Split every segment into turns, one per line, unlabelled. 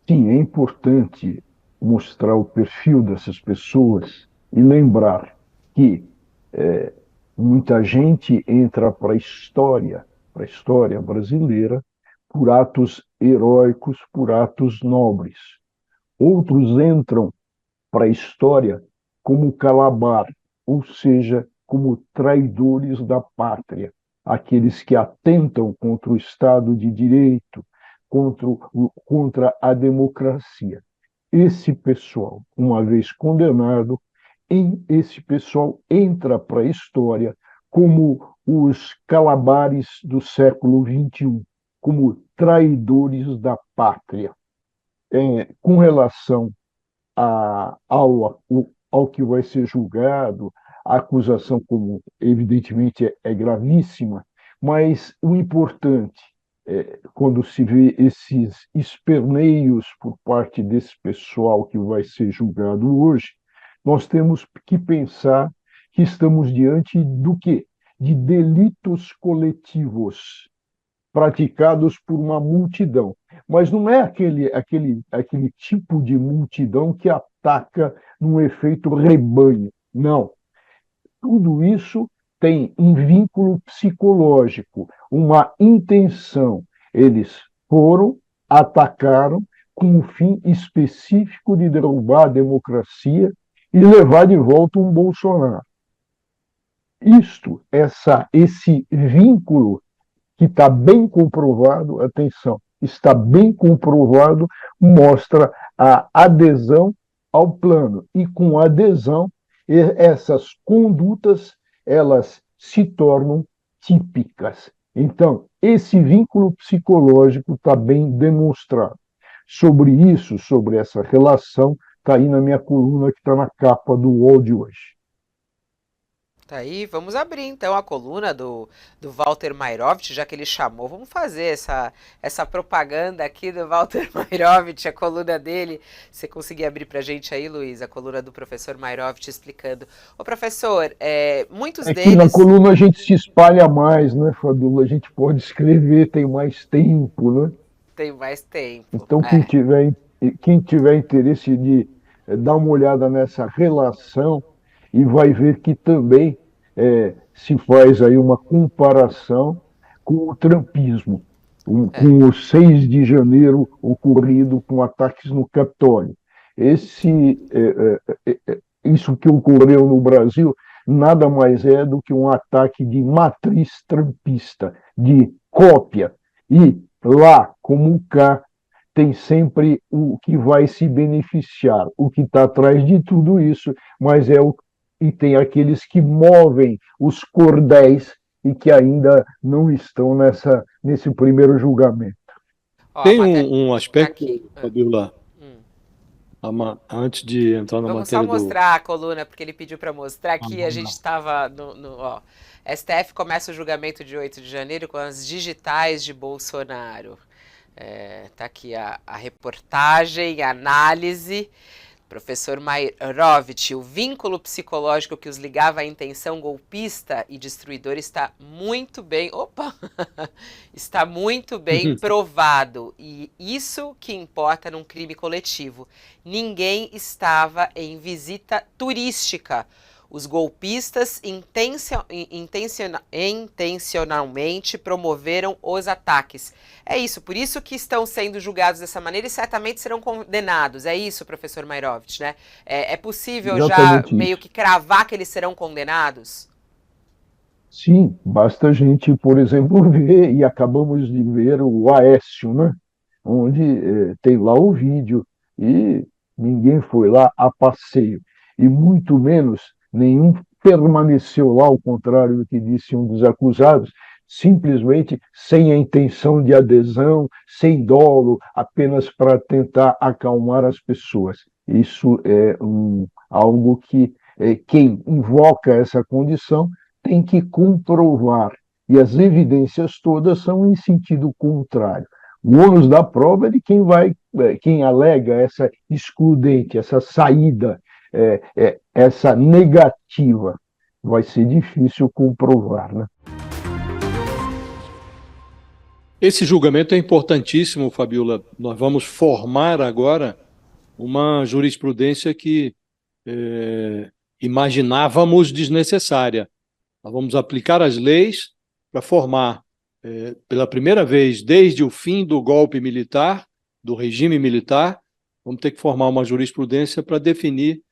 Sim, é importante mostrar o perfil dessas pessoas e lembrar que eh, muita gente entra para a história brasileira, por atos heróicos, por atos nobres. Outros entram para a história como Calabar, ou seja, como traidores da pátria, aqueles que atentam contra o Estado de Direito, contra a democracia. Esse pessoal, uma vez condenado, esse pessoal entra para a história como os calabares do século XXI, como traidores da pátria. Com relação ao que vai ser julgado. A acusação, como evidentemente é gravíssima, mas o importante, quando se vê esses esperneios por parte desse pessoal que vai ser julgado hoje, nós temos que pensar que estamos diante do quê? De delitos coletivos praticados por uma multidão. Mas não é aquele tipo de multidão que ataca num efeito rebanho. Não. Tudo isso tem um vínculo psicológico, uma intenção. Eles foram, atacaram com o fim específico de derrubar a democracia e levar de volta um Bolsonaro. Esse vínculo que está bem comprovado, atenção, está bem comprovado, mostra a adesão ao plano. E com adesão, essas condutas, elas se tornam típicas. Então, esse vínculo psicológico está bem demonstrado. Sobre isso, sobre essa relação, está aí na minha coluna que está na capa do UOL de hoje.
Tá aí, vamos abrir então a coluna do Walter Mairovich, já que ele chamou. Vamos fazer essa propaganda aqui do Walter Mairovich, a coluna dele. Você conseguir abrir pra gente aí, Luiz, a coluna do professor Mairovich explicando. Ô professor, muitos
É que na
deles
coluna a gente se espalha mais, né, Fabiola? A gente pode escrever, tem mais tempo, né?
têm mais tempo.
Então, quem tiver interesse de dar uma olhada nessa relação e vai ver que também se faz aí uma comparação com o trumpismo,
É.
com o 6 de janeiro ocorrido com ataques no Capitólio. Isso que ocorreu no Brasil nada mais é do que um ataque de matriz trumpista, de cópia. E lá, como cá, tem sempre o que vai se beneficiar, o que está atrás de tudo isso, mas e tem aqueles que movem os cordéis e que ainda não estão nesse primeiro julgamento.
Ó, a
Tem
matéria
um
tá aqui.
aspecto, Fabiola,
Hum.
antes de entrar na
Vamos só
matéria do.
mostrar a coluna, porque ele pediu para mostrar que a gente estava ó. STF começa o julgamento de 8 de janeiro com as digitais de Bolsonaro. Tá aqui a reportagem, a análise. Professor Mairovich, o vínculo psicológico que os ligava à intenção golpista e destruidora está muito bem, opa, está muito bem provado. E isso que importa num crime coletivo. Ninguém estava em visita turística. Os golpistas intencionalmente promoveram os ataques. É isso, por isso que estão sendo julgados dessa maneira e certamente serão condenados. É isso, professor Mairovich, né? É possível já
Exatamente
meio
isso.
que cravar que eles serão condenados?
Sim, basta a gente, por exemplo, ver, e acabamos de ver o Aécio, né? Onde tem lá o vídeo e ninguém foi lá a passeio. E muito menos nenhum permaneceu lá, ao contrário do que disse um dos acusados, simplesmente sem a intenção de adesão, sem dolo, apenas para tentar acalmar as pessoas. Isso é algo que quem invoca essa condição tem que comprovar. E as evidências todas são em sentido contrário. O ônus da prova é de quem alega essa excludente, essa saída, essa negativa. Vai ser difícil comprovar, né?
Esse julgamento é importantíssimo, Fabiola. Nós vamos formar agora uma jurisprudência que imaginávamos desnecessária. Nós vamos aplicar as leis para formar, pela primeira vez, desde o fim do golpe militar, do regime militar, vamos ter que formar uma jurisprudência para definir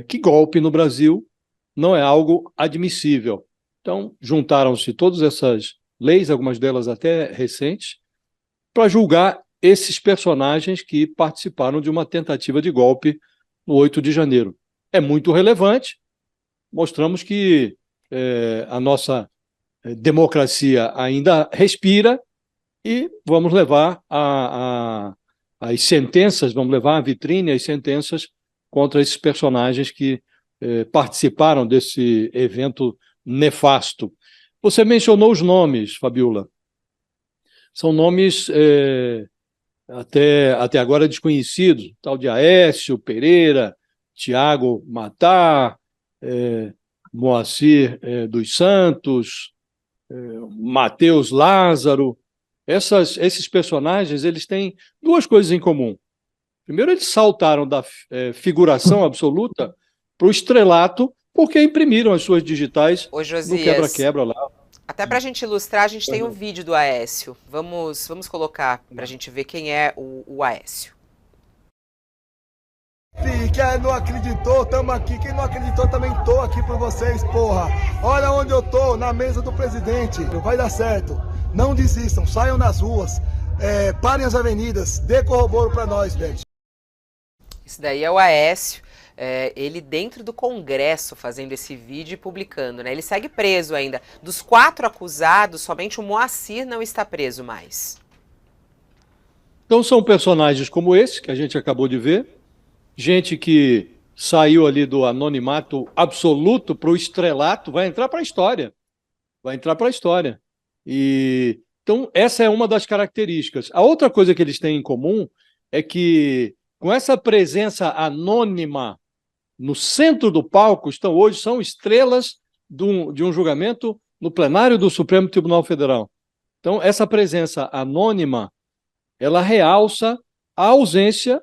que golpe no Brasil não é algo admissível. Então, juntaram-se todas essas leis, algumas delas até recentes, para julgar esses personagens que participaram de uma tentativa de golpe no 8 de janeiro. É muito relevante, mostramos que a nossa democracia ainda respira e vamos levar as sentenças, vamos levar à vitrine as sentenças contra esses personagens que participaram desse evento nefasto. Você mencionou os nomes, Fabiola. São nomes até agora desconhecidos, tal de Aécio Pereira, Tiago Matar, Moacir dos Santos, Mateus Lázaro. Esses personagens, eles têm duas coisas em comum. Primeiro, eles saltaram da figuração absoluta para o estrelato, porque imprimiram as suas digitais no quebra-quebra lá.
Até para a gente ilustrar, a gente tem um vídeo do Aécio. Vamos colocar para a gente ver quem é o Aécio.
Quem não acreditou, tamo aqui. Quem não acreditou, também tô aqui por vocês, porra. Olha onde eu tô, na mesa do presidente. Vai dar certo. Não desistam, saiam nas ruas, parem as avenidas, dê corroboro pra nós, gente.
Esse daí é o Aécio. Ele dentro do Congresso fazendo esse vídeo e publicando, né? Ele segue preso ainda. Dos 4 acusados, somente o Moacir não está preso mais.
Então são personagens como esse, que a gente acabou de ver, gente que saiu ali do anonimato absoluto para o estrelato, vai entrar para a história. Vai entrar para a história. Então essa é uma das características. A outra coisa que eles têm em comum é que, com essa presença anônima no centro do palco, são estrelas de um julgamento no plenário do Supremo Tribunal Federal. Então, essa presença anônima, ela realça a ausência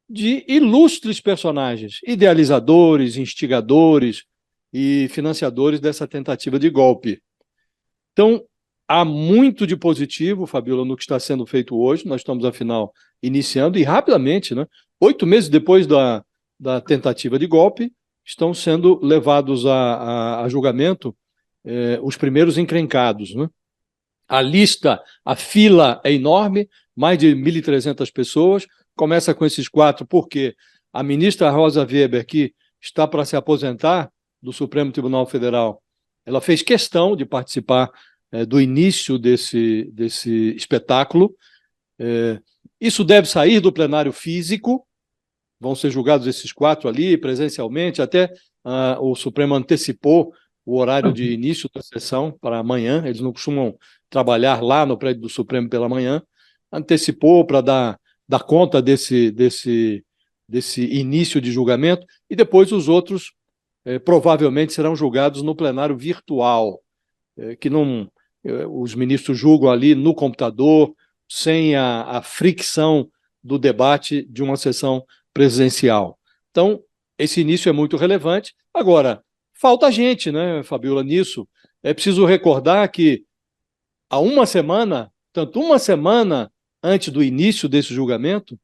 de ilustres personagens, idealizadores, instigadores e financiadores dessa tentativa de golpe. Então, há muito de positivo, Fabiola, no que está sendo feito hoje. Nós estamos, afinal, iniciando, e rapidamente, né? 8 meses depois da tentativa de golpe, estão sendo levados a julgamento os primeiros encrencados, né? A fila é enorme, mais de 1.300 pessoas. Começa com esses 4, porque a ministra Rosa Weber, que está para se aposentar do Supremo Tribunal Federal, ela fez questão de participar do início desse espetáculo. Isso deve sair do plenário físico, vão ser julgados esses 4 ali, presencialmente, até o Supremo antecipou o horário de início da sessão para amanhã, eles não costumam trabalhar lá no prédio do Supremo pela manhã, antecipou para dar conta desse início de julgamento, e depois os outros provavelmente serão julgados no plenário virtual, que não, os ministros julgam ali no computador, sem a fricção do debate de uma sessão presidencial. Então, esse início é muito relevante. Agora, falta gente, né, Fabiola, nisso. É preciso recordar que há uma semana antes do início desse julgamento,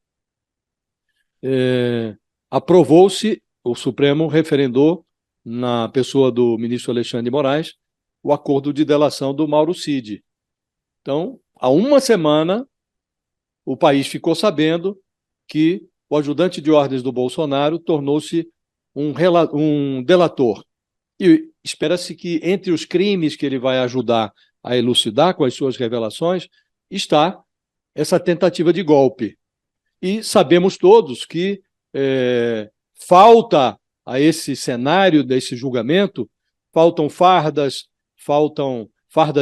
aprovou-se, o Supremo referendou, na pessoa do ministro Alexandre de Moraes, o acordo de delação do Mauro Cid. Então, há uma semana, o país ficou sabendo que o ajudante de ordens do Bolsonaro tornou-se um delator. E espera-se que, entre os crimes que ele vai ajudar a elucidar com as suas revelações, está essa tentativa de golpe. E sabemos todos que falta a esse cenário desse julgamento, faltam fardas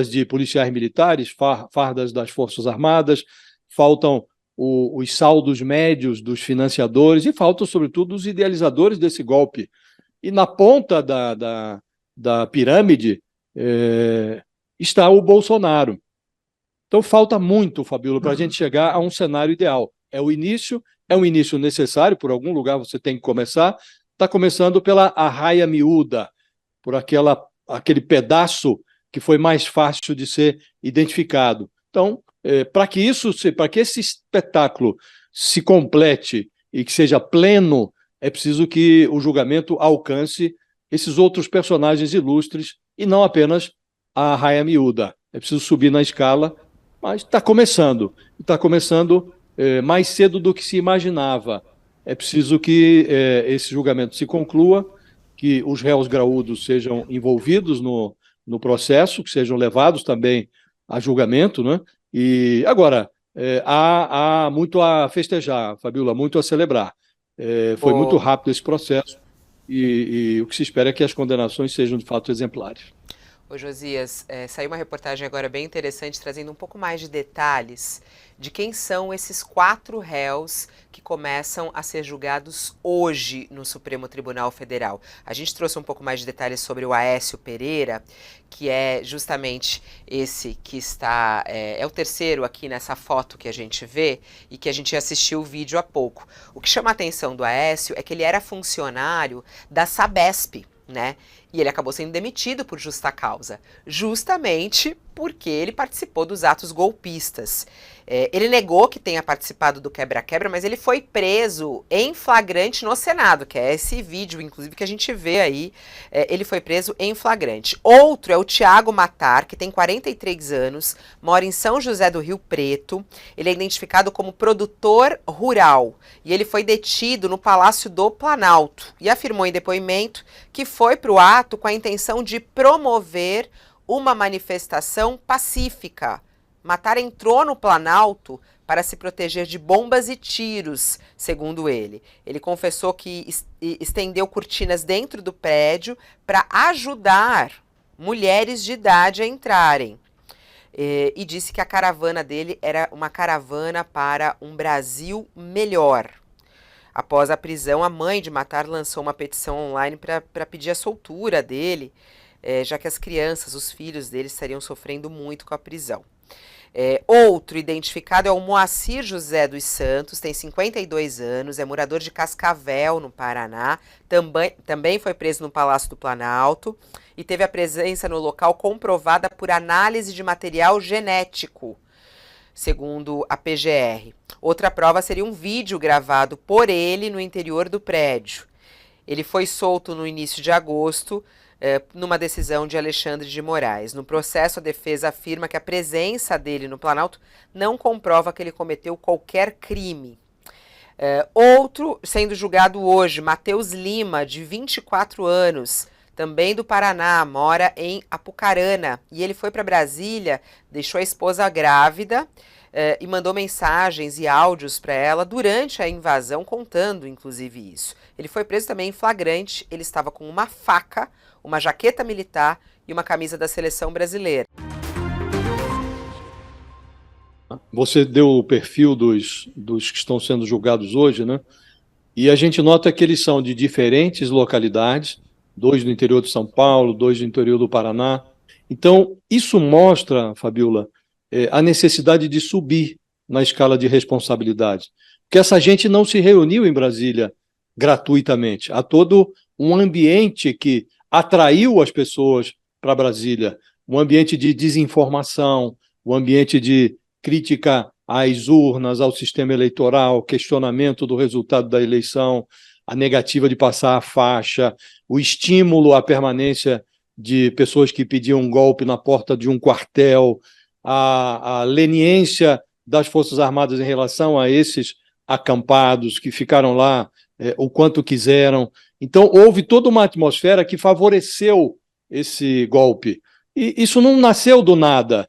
de policiais militares, fardas das Forças Armadas, faltam os saldos médios dos financiadores e faltam, sobretudo, os idealizadores desse golpe. E na ponta da pirâmide está o Bolsonaro. Então, falta muito, Fabíola, para a gente chegar a um cenário ideal. É um início necessário, por algum lugar você tem que começar. Está começando pela arraia miúda, por aquele pedaço que foi mais fácil de ser identificado. Então, para que esse espetáculo se complete e que seja pleno, é preciso que o julgamento alcance esses outros personagens ilustres e não apenas a arraia miúda. É preciso subir na escala, mas está começando. Está começando mais cedo do que se imaginava. É preciso que esse julgamento se conclua, que os réus graúdos sejam envolvidos no processo, que sejam levados também a julgamento, né? E agora, há muito a festejar, Fabíola, muito a celebrar. Foi muito rápido esse processo e o que se espera é que as condenações sejam de fato exemplares.
Ô Josias, saiu uma reportagem agora bem interessante, trazendo um pouco mais de detalhes de quem são esses 4 réus que começam a ser julgados hoje no Supremo Tribunal Federal. A gente trouxe um pouco mais de detalhes sobre o Aécio Pereira, que é justamente esse que está, é o terceiro aqui nessa foto que a gente vê e que a gente assistiu o vídeo há pouco. O que chama a atenção do Aécio é que ele era funcionário da Sabesp, né? E ele acabou sendo demitido por justa causa, justamente porque ele participou dos atos golpistas. Ele negou que tenha participado do quebra-quebra, mas ele foi preso em flagrante no Senado, que é esse vídeo, inclusive, que a gente vê aí. Ele foi preso em flagrante. Outro é o Tiago Matar, que tem 43 anos, mora em São José do Rio Preto. Ele é identificado como produtor rural e ele foi detido no Palácio do Planalto e afirmou em depoimento que foi para o ato com a intenção de promover uma manifestação pacífica. Matar entrou no Planalto para se proteger de bombas e tiros, segundo ele. Ele confessou que estendeu cortinas dentro do prédio para ajudar mulheres de idade a entrarem. E disse que a caravana dele era uma caravana para um Brasil melhor. Após a prisão, a mãe de Matar lançou uma petição online para pedir a soltura dele, já que as crianças, os filhos dele, estariam sofrendo muito com a prisão. Outro identificado é o Moacir José dos Santos, tem 52 anos, é morador de Cascavel, no Paraná, também foi preso no Palácio do Planalto e teve a presença no local comprovada por análise de material genético, segundo a PGR. Outra prova seria um vídeo gravado por ele no interior do prédio. Ele foi solto no início de agosto, numa decisão de Alexandre de Moraes. No processo, a defesa afirma que a presença dele no Planalto não comprova que ele cometeu qualquer crime. Outro sendo julgado hoje, Matheus Lima, de 24 anos, também do Paraná, mora em Apucarana. E ele foi para Brasília, deixou a esposa grávida e mandou mensagens e áudios para ela durante a invasão, contando inclusive isso. Ele foi preso também em flagrante, ele estava com uma faca, uma jaqueta militar e uma camisa da seleção brasileira.
Você deu o perfil dos que estão sendo julgados hoje, né? E a gente nota que eles são de diferentes localidades, 2 do interior de São Paulo, 2 do interior do Paraná. Então, isso mostra, Fabíola, a necessidade de subir na escala de responsabilidade. Porque essa gente não se reuniu em Brasília gratuitamente. Há todo um ambiente que atraiu as pessoas para Brasília, um ambiente de desinformação, um ambiente de crítica às urnas, ao sistema eleitoral, questionamento do resultado da eleição, a negativa de passar a faixa, o estímulo à permanência de pessoas que pediam um golpe na porta de um quartel, a leniência das Forças Armadas em relação a esses acampados que ficaram lá o quanto quiseram. Então, houve toda uma atmosfera que favoreceu esse golpe. E isso não nasceu do nada.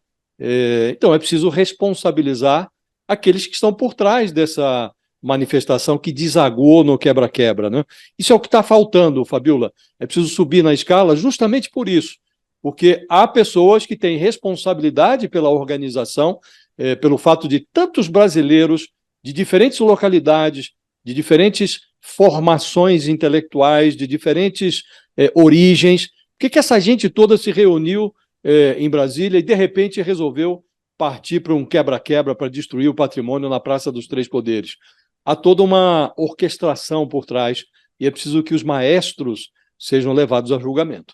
Então, é preciso responsabilizar aqueles que estão por trás dessa manifestação que desagou no quebra-quebra, né? Isso é o que está faltando, Fabíola. É preciso subir na escala justamente por isso, porque há pessoas que têm responsabilidade pela organização, pelo fato de tantos brasileiros de diferentes localidades, de diferentes formações intelectuais, de diferentes origens. Por que essa gente toda se reuniu em Brasília e, de repente, resolveu partir para um quebra-quebra para destruir o patrimônio na Praça dos Três Poderes. Há toda uma orquestração por trás e é preciso que os maestros sejam levados a julgamento.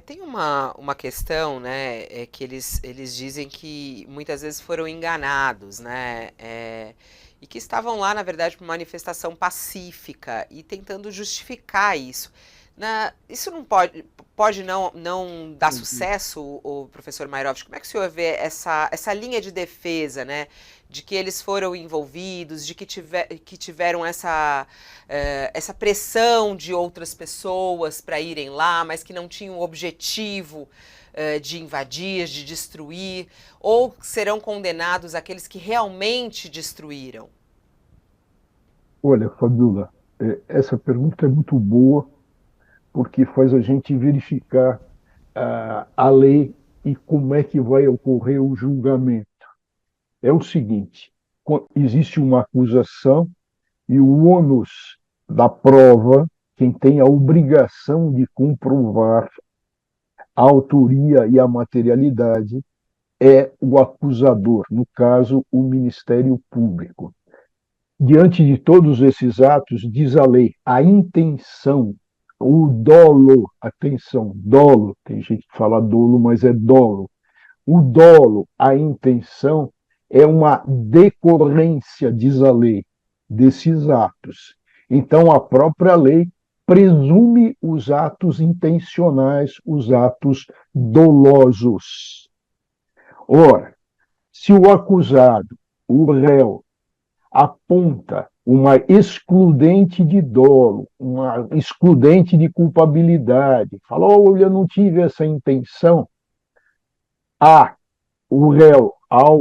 Tem uma questão, né, que eles dizem que muitas vezes foram enganados, né, e que estavam lá, na verdade, por manifestação pacífica e tentando justificar isso. Isso não pode não dar sucesso, o professor Mairovich? Como é que o senhor vê essa linha de defesa, né, de que eles foram envolvidos, de que tiveram essa pressão de outras pessoas para irem lá, mas que não tinham o objetivo de invadir, de destruir, ou serão condenados aqueles que realmente destruíram?
Olha, Fabiola, essa pergunta é muito boa, porque faz a gente verificar a lei e como é que vai ocorrer o julgamento. É o seguinte: existe uma acusação e o ônus da prova, quem tem a obrigação de comprovar a autoria e a materialidade, é o acusador, no caso, o Ministério Público. Diante de todos esses atos, diz a lei, a intenção, o dolo, atenção, dolo, tem gente que fala dolo, mas é dolo. O dolo, a intenção, é uma decorrência, diz a lei, desses atos. Então, a própria lei presume os atos intencionais, os atos dolosos. Ora, se o acusado, o réu, aponta uma excludente de dolo, uma excludente de culpabilidade, fala, olha, eu não tive essa intenção, ao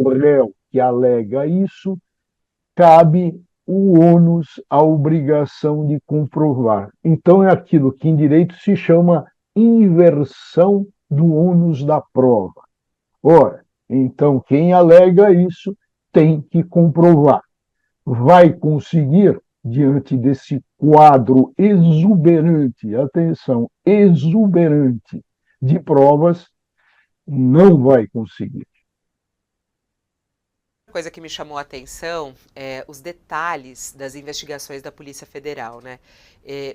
réu que alega isso, cabe o ônus, a obrigação de comprovar. Então, é aquilo que em direito se chama inversão do ônus da prova. Ora, então, quem alega isso tem que comprovar. Vai conseguir, diante desse quadro exuberante, atenção, exuberante de provas, não vai conseguir.
Coisa que me chamou a atenção é os detalhes das investigações da Polícia Federal, né?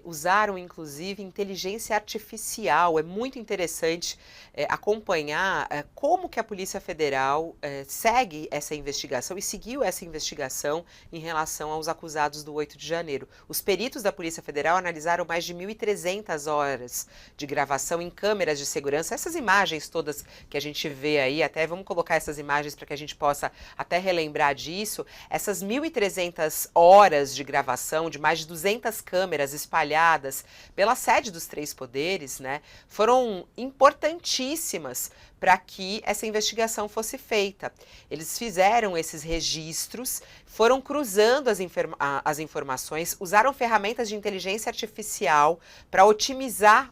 Usaram, inclusive, inteligência artificial. É muito interessante acompanhar como que a Polícia Federal segue essa investigação e seguiu essa investigação em relação aos acusados do 8 de janeiro. Os peritos da Polícia Federal analisaram mais de 1.300 horas de gravação em câmeras de segurança. Essas imagens todas que a gente vê aí, até vamos colocar essas imagens para que a gente possa até relembrar disso, essas 1.300 horas de gravação de mais de 200 câmeras espalhadas pela sede dos Três Poderes, né, foram importantíssimas para que essa investigação fosse feita. Eles fizeram esses registros, foram cruzando as informações, usaram ferramentas de inteligência artificial para otimizar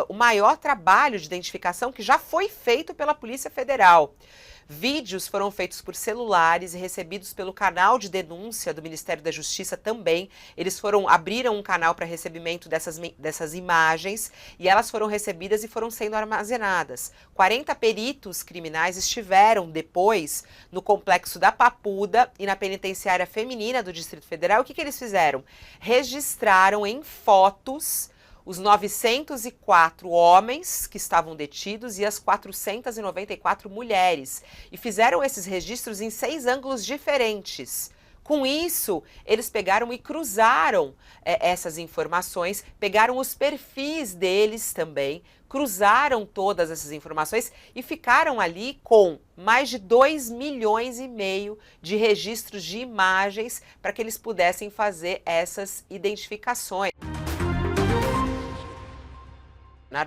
o maior trabalho de identificação que já foi feito pela Polícia Federal. Vídeos foram feitos por celulares e recebidos pelo canal de denúncia do Ministério da Justiça também. Eles abriram um canal para recebimento dessas imagens e elas foram recebidas e foram sendo armazenadas. 40 peritos criminais estiveram depois no complexo da Papuda e na penitenciária feminina do Distrito Federal. O que eles fizeram? Registraram em fotos os 904 homens que estavam detidos e as 494 mulheres. E fizeram esses registros em 6 ângulos diferentes. Com isso, eles pegaram e cruzaram essas informações, pegaram os perfis deles também, cruzaram todas essas informações e ficaram ali com mais de 2,5 milhões de registros de imagens para que eles pudessem fazer essas identificações.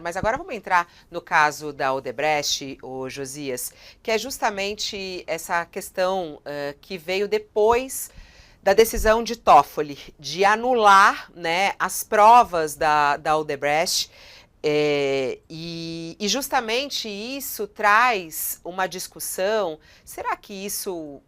Mas agora vamos entrar no caso da Odebrecht, o Josias, que é justamente essa questão que veio depois da decisão de Toffoli de anular, né, as provas da Odebrecht E justamente isso traz uma discussão, será que isso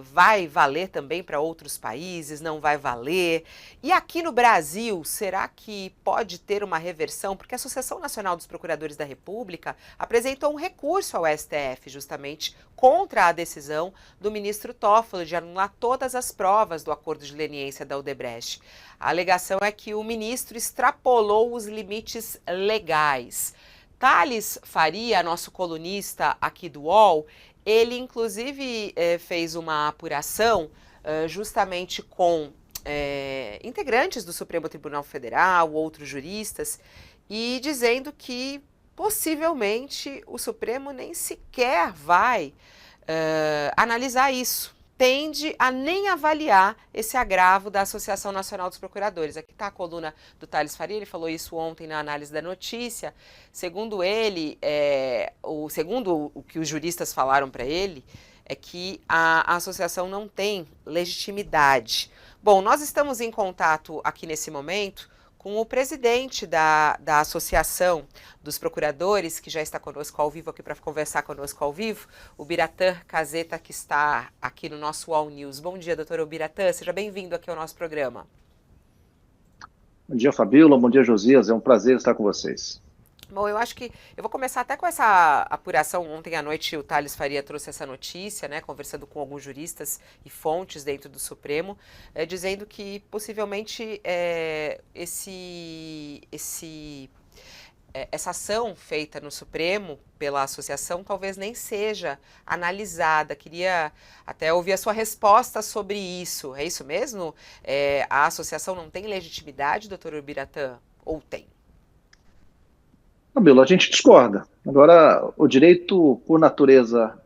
vai valer também para outros países, não vai valer? E aqui no Brasil, será que pode ter uma reversão? Porque a Associação Nacional dos Procuradores da República apresentou um recurso ao STF justamente contra a decisão do ministro Toffoli de anular todas as provas do acordo de leniência da Odebrecht. A alegação é que o ministro extrapolou os limites legais. Thales Faria, nosso colunista aqui do UOL, ele inclusive fez uma apuração justamente com integrantes do Supremo Tribunal Federal, outros juristas, e dizendo que possivelmente o Supremo nem sequer vai analisar isso. Tende a nem avaliar esse agravo da Associação Nacional dos Procuradores. Aqui está a coluna do Thales Faria, ele falou isso ontem na análise da notícia. Segundo ele, segundo o que os juristas falaram para ele, é que a associação não tem legitimidade. Bom, nós estamos em contato aqui nesse momento com o presidente da Associação dos Procuradores, que já está conosco ao vivo aqui para conversar conosco ao vivo, o Biratã Caseta, que está aqui no nosso UOL News. Bom dia, doutor Biratã, seja bem-vindo aqui ao nosso programa.
Bom dia, Fabíola, bom dia, Josias, é um prazer estar com vocês.
Bom, eu acho que eu vou começar até com essa apuração. Ontem à noite o Thales Faria trouxe essa notícia, né, conversando com alguns juristas e fontes dentro do Supremo, dizendo que possivelmente essa ação feita no Supremo pela associação talvez nem seja analisada. Queria até ouvir a sua resposta sobre isso. É isso mesmo? A associação não tem legitimidade, doutor Biratã? Ou tem?
Fabíola, a gente discorda. Agora, o direito, por natureza,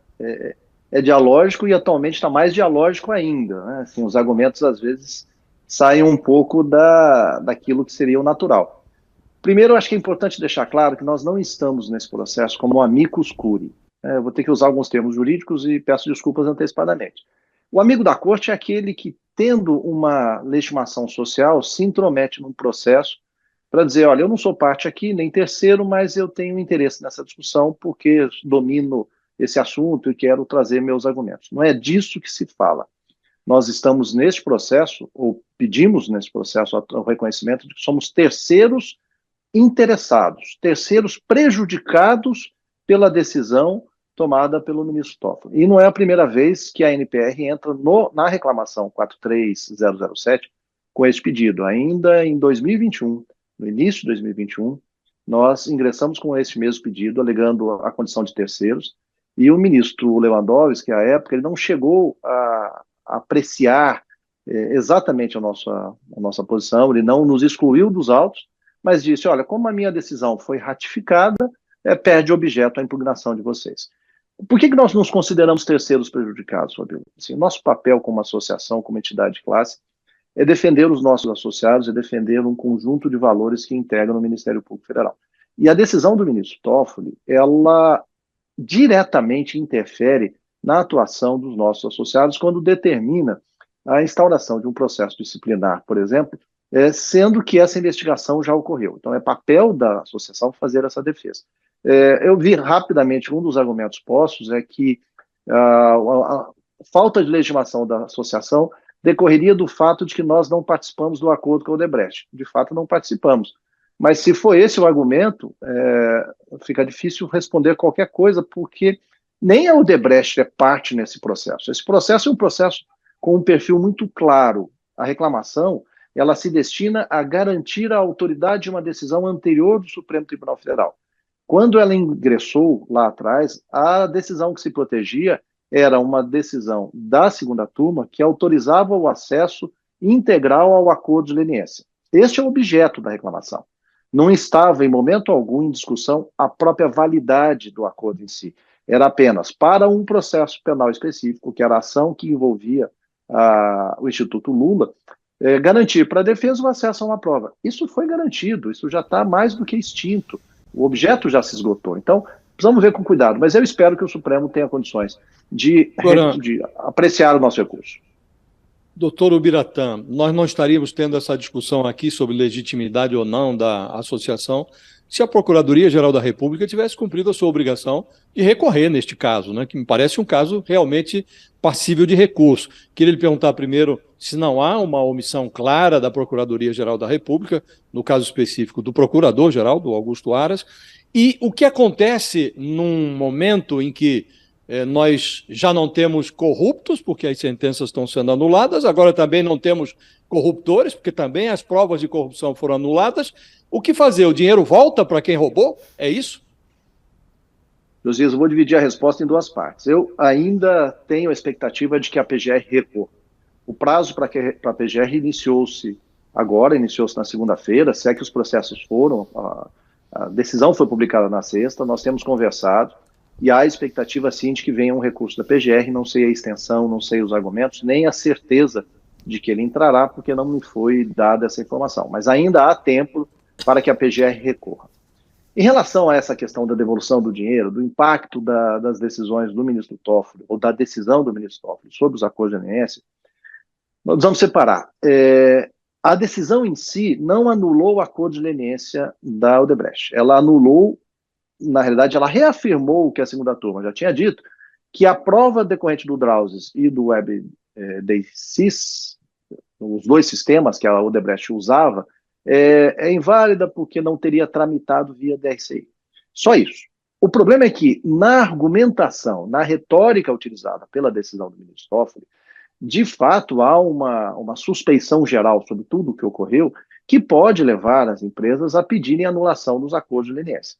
é dialógico e atualmente está mais dialógico ainda, né? Assim, os argumentos, às vezes, saem um pouco daquilo que seria o natural. Primeiro, eu acho que é importante deixar claro que nós não estamos nesse processo como amicus curiae. Eu vou ter que usar alguns termos jurídicos e peço desculpas antecipadamente. O amigo da corte é aquele que, tendo uma legitimação social, se intromete num processo para dizer, olha, eu não sou parte aqui, nem terceiro, mas eu tenho interesse nessa discussão porque domino esse assunto e quero trazer meus argumentos. Não é disso que se fala. Nós estamos neste processo, ou pedimos nesse processo o reconhecimento de que somos terceiros interessados, terceiros prejudicados pela decisão tomada pelo ministro Toffoli. E não é a primeira vez que a ANPR entra na reclamação 43007 com esse pedido. Ainda em 2021, no início de 2021, nós ingressamos com esse mesmo pedido, alegando a condição de terceiros, e o ministro Lewandowski, à época, ele não chegou a apreciar exatamente a nossa posição, ele não nos excluiu dos autos, mas disse, olha, como a minha decisão foi ratificada, perde objeto a impugnação de vocês. Por que nós nos consideramos terceiros prejudicados, Fabíola? Assim, nosso papel como associação, como entidade de classe, é defender os nossos associados, é defender um conjunto de valores que integram o Ministério Público Federal. E a decisão do ministro Toffoli, ela diretamente interfere na atuação dos nossos associados quando determina a instauração de um processo disciplinar, por exemplo, sendo que essa investigação já ocorreu. Então, é papel da associação fazer essa defesa. Eu vi rapidamente, um dos argumentos postos é que a falta de legitimação da associação decorreria do fato de que nós não participamos do acordo com a Odebrecht. De fato, não participamos. Mas se for esse o argumento, fica difícil responder qualquer coisa, porque nem a Odebrecht é parte nesse processo. Esse processo é um processo com um perfil muito claro. A reclamação, ela se destina a garantir a autoridade de uma decisão anterior do Supremo Tribunal Federal. Quando ela ingressou lá atrás, a decisão que se protegia era uma decisão da segunda turma que autorizava o acesso integral ao acordo de leniência. Este é o objeto da reclamação. Não estava, em momento algum, em discussão a própria validade do acordo em si. Era apenas para um processo penal específico, que era a ação que envolvia o Instituto Lula, garantir para a defesa o acesso a uma prova. Isso foi garantido, isso já está mais do que extinto. O objeto já se esgotou. Então, precisamos ver com cuidado, mas eu espero que o Supremo tenha condições de apreciar o nosso recurso.
Doutor Ubiratã, nós não estaríamos tendo essa discussão aqui sobre legitimidade ou não da associação se a Procuradoria-Geral da República tivesse cumprido a sua obrigação de recorrer neste caso, né, que me parece um caso realmente passível de recurso. Queria lhe perguntar primeiro se não há uma omissão clara da Procuradoria-Geral da República, no caso específico do Procurador-Geral, do Augusto Aras, e o que acontece num momento em que nós já não temos corruptos, porque as sentenças estão sendo anuladas, agora também não temos corruptores, porque também as provas de corrupção foram anuladas. O que fazer? O dinheiro volta para quem roubou? É isso?
Josias, eu vou dividir a resposta em duas partes. Eu ainda tenho a expectativa de que a PGR recorra. O prazo para a PGR iniciou-se na segunda-feira, se é que os processos foram, a decisão foi publicada na sexta, nós temos conversado, e há a expectativa, sim, de que venha um recurso da PGR, não sei a extensão, não sei os argumentos, nem a certeza de que ele entrará, porque não me foi dada essa informação. Mas ainda há tempo para que a PGR recorra. Em relação a essa questão da devolução do dinheiro, do impacto das decisões do ministro Toffoli, ou da decisão do ministro Toffoli sobre os acordos de ANS, nós vamos separar. A decisão em si não anulou o acordo de leniência da Odebrecht. Ela anulou, na realidade, ela reafirmou o que a segunda turma já tinha dito, que a prova decorrente do Drauzes e do WebDaSys, os dois sistemas que a Odebrecht usava, é inválida porque não teria tramitado via DRCI. Só isso. O problema é que, na argumentação, na retórica utilizada pela decisão do ministro Toffoli, de fato há uma suspeição geral sobre tudo o que ocorreu, que pode levar as empresas a pedirem anulação dos acordos de leniência.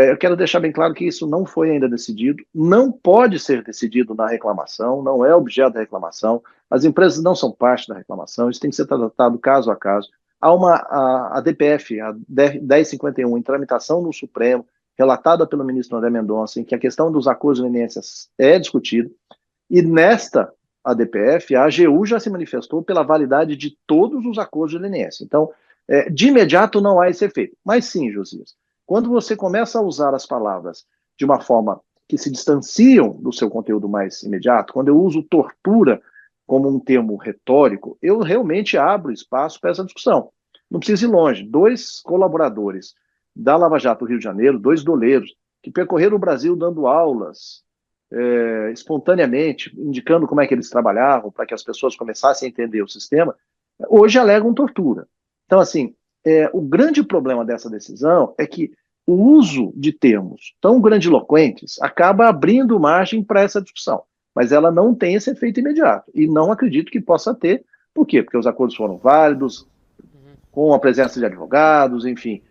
Eu quero deixar bem claro que isso não foi ainda decidido, não pode ser decidido na reclamação, não é objeto da reclamação, as empresas não são parte da reclamação, isso tem que ser tratado caso a caso. Há a DPF, a 1051, em tramitação no Supremo, relatada pelo ministro André Mendonça, em que a questão dos acordos de leniência é discutida, e nesta ADPF, a AGU já se manifestou pela validade de todos os acordos de leniência. Então, de imediato não há esse efeito. Mas sim, Josias, quando você começa a usar as palavras de uma forma que se distanciam do seu conteúdo mais imediato, quando eu uso tortura como um termo retórico, eu realmente abro espaço para essa discussão. Não precisa ir longe. 2 colaboradores da Lava Jato do Rio de Janeiro, 2 doleiros, que percorreram o Brasil dando aulas espontaneamente, indicando como é que eles trabalhavam, para que as pessoas começassem a entender o sistema, hoje alegam tortura. Então, assim, o grande problema dessa decisão é que o uso de termos tão grandiloquentes acaba abrindo margem para essa discussão, mas ela não tem esse efeito imediato, e não acredito que possa ter. Por quê? Porque os acordos foram válidos, com a presença de advogados, enfim,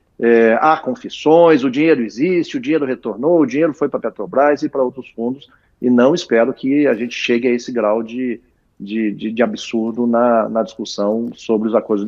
há confissões, o dinheiro existe, o dinheiro retornou, o dinheiro foi para a Petrobras e para outros fundos, e não espero que a gente chegue a esse grau de absurdo na discussão sobre os acordos.